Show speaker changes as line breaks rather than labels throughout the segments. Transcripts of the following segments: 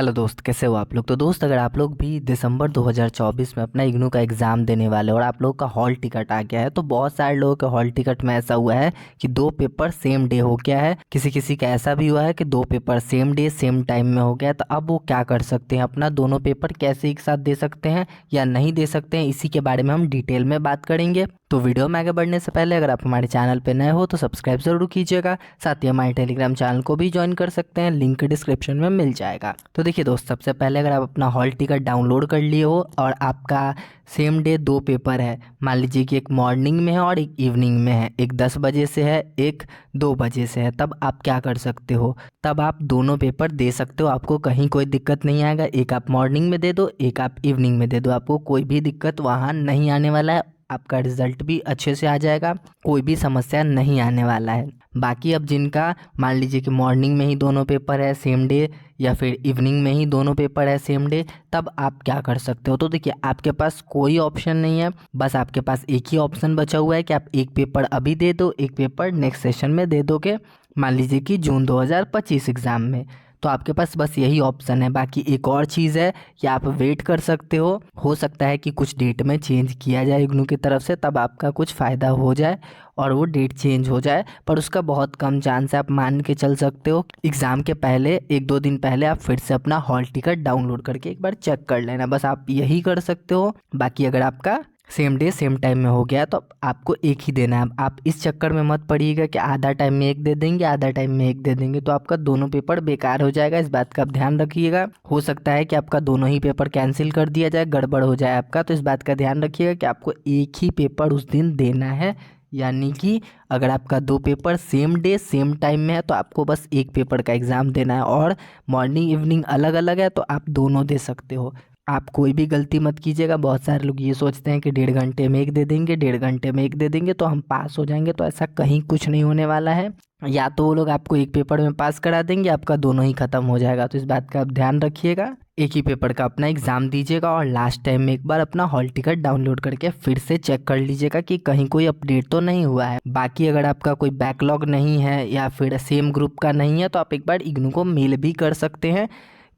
Hello दोस्त, कैसे हो आप लोग। तो दोस्त, अगर आप लोग भी दिसंबर 2024 में अपना इग्नू का एग्ज़ाम देने वाले हो और आप लोग का हॉल टिकट आ गया है, तो बहुत सारे लोगों के हॉल टिकट में ऐसा हुआ है कि दो पेपर सेम डे हो गया है। किसी किसी का ऐसा भी हुआ है कि दो paper same day same time में हो गया है। तो अब वो क्या कर सकते हैं, अपना दोनों पेपर कैसे एक साथ दे सकते हैं या नहीं दे सकते हैं, इसी के बारे में हम डिटेल में बात करेंगे। तो वीडियो में आगे बढ़ने से पहले अगर आप हमारे चैनल पर नए हो तो सब्सक्राइब ज़रूर कीजिएगा। साथ ही हमारे टेलीग्राम चैनल को भी ज्वाइन कर सकते हैं, लिंक डिस्क्रिप्शन में मिल जाएगा। तो देखिए दोस्त, सबसे पहले अगर आप अपना हॉल टिकट डाउनलोड कर लिए हो और आपका सेम डे दो पेपर है, मान लीजिए कि एक मॉर्निंग में है और एक इवनिंग में है, एक 10 बजे से है, एक 2 बजे से है, तब आप क्या कर सकते हो, तब आप दोनों पेपर दे सकते हो। आपको कहीं कोई दिक्कत नहीं आएगा। एक आप मॉर्निंग में दे दो, एक आप इवनिंग में दे दो, आपको कोई भी दिक्कत वहाँ नहीं आने वाला है। आपका रिजल्ट भी अच्छे से आ जाएगा, कोई भी समस्या नहीं आने वाला है। बाकी अब जिनका मान लीजिए कि मॉर्निंग में ही दोनों पेपर है सेम डे या फिर इवनिंग में ही दोनों पेपर है सेम डे, तब आप क्या कर सकते हो। तो देखिए, आपके पास कोई ऑप्शन नहीं है, बस आपके पास एक ही ऑप्शन बचा हुआ है कि आप एक पेपर अभी दे दो, एक पेपर नेक्स्ट सेशन में दे दोगे, मान लीजिए कि जून 2025 एग्ज़ाम में। तो आपके पास बस यही ऑप्शन है। बाकी एक और चीज़ है कि आप वेट कर सकते हो सकता है कि कुछ डेट में चेंज किया जाए इग्नू की तरफ से, तब आपका कुछ फ़ायदा हो जाए और वो डेट चेंज हो जाए, पर उसका बहुत कम चांस है। आप मान के चल सकते हो एग्ज़ाम के पहले 1-2 दिन पहले आप फिर से अपना हॉल टिकट डाउनलोड करके एक बार चेक कर लेना, बस आप यही कर सकते हो। बाकी अगर आपका सेम डे सेम टाइम में हो गया तो आपको एक ही देना है। आप इस चक्कर में मत पड़िएगा कि आधा टाइम में एक दे देंगे, आधा टाइम में एक दे देंगे, तो आपका दोनों पेपर बेकार हो जाएगा। इस बात का आप ध्यान रखिएगा। हो सकता है कि आपका दोनों ही पेपर कैंसिल कर दिया जाए, गड़बड़ हो जाए आपका, तो इस बात का ध्यान रखिएगा कि आपको एक ही पेपर उस दिन देना है। यानी कि अगर आपका दो paper same day same time में है तो आपको बस एक पेपर का एग्ज़ाम देना है, और मॉर्निंग इवनिंग अलग अलग है तो आप दोनों दे सकते हो। आप कोई भी गलती मत कीजिएगा। बहुत सारे लोग ये सोचते हैं कि 1.5 घंटे में एक दे देंगे, 1.5 घंटे में एक दे देंगे तो हम पास हो जाएंगे, तो ऐसा कहीं कुछ नहीं होने वाला है। या तो वो लोग आपको एक पेपर में पास करा देंगे, आपका दोनों ही खत्म हो जाएगा। तो इस बात का आप ध्यान रखिएगा, एक ही पेपर का अपना एग्ज़ाम दीजिएगा और लास्ट टाइम में एक बार अपना हॉल टिकट डाउनलोड करके फिर से चेक कर लीजिएगा कि कहीं कोई अपडेट तो नहीं हुआ है। बाकी अगर आपका कोई बैकलॉग नहीं है या फिर सेम ग्रुप का नहीं है तो आप एक बार इग्नू को मेल भी कर सकते हैं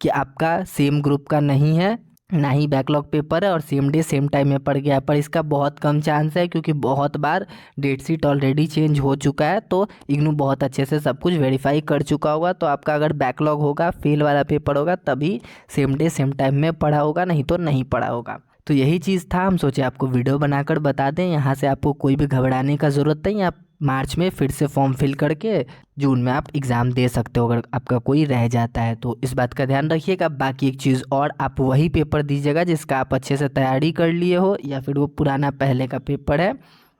कि आपका सेम ग्रुप का नहीं है, ना ही बैकलॉग पेपर है और सेम डे सेम टाइम में पड़ गया है। पर इसका बहुत कम चांस है क्योंकि बहुत बार डेट शीट ऑलरेडी चेंज हो चुका है, तो इग्नू बहुत अच्छे से सब कुछ वेरीफाई कर चुका होगा। तो आपका अगर बैकलॉग होगा, फेल वाला पेपर होगा, तभी सेम डे सेम टाइम में पढ़ा होगा, नहीं तो नहीं पढ़ा होगा। तो यही चीज़ था, हम सोचे आपको वीडियो बनाकर बता दें। यहाँ से आपको कोई भी घबराने का ज़रूरत नहीं। आप मार्च में फिर से फॉर्म फिल करके जून में आप एग्ज़ाम दे सकते हो अगर आपका कोई रह जाता है, तो इस बात का ध्यान रखिएगा। बाकी एक चीज़ और, आप वही पेपर दीजिएगा जिसका आप अच्छे से तैयारी कर लिए हो, या फिर वो पुराना पहले का पेपर है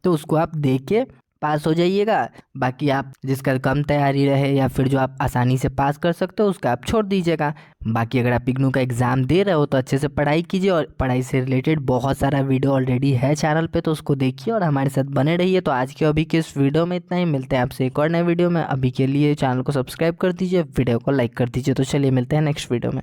तो उसको आप दे के पास हो जाइएगा। बाकी आप जिसका कम तैयारी रहे या फिर जो आप आसानी से पास कर सकते हो उसका आप छोड़ दीजिएगा। बाकी अगर आप इग्नू का एग्ज़ाम दे रहे हो तो अच्छे से पढ़ाई कीजिए, और पढ़ाई से रिलेटेड बहुत सारा वीडियो ऑलरेडी है चैनल पे, तो उसको देखिए और हमारे साथ बने रहिए। तो आज के अभी के इस वीडियो में इतना ही, मिलते हैं आपसे एक और नए वीडियो में। अभी के लिए चैनल को सब्सक्राइब कर दीजिए, वीडियो को लाइक कर दीजिए। तो चलिए मिलते हैं नेक्स्ट वीडियो में।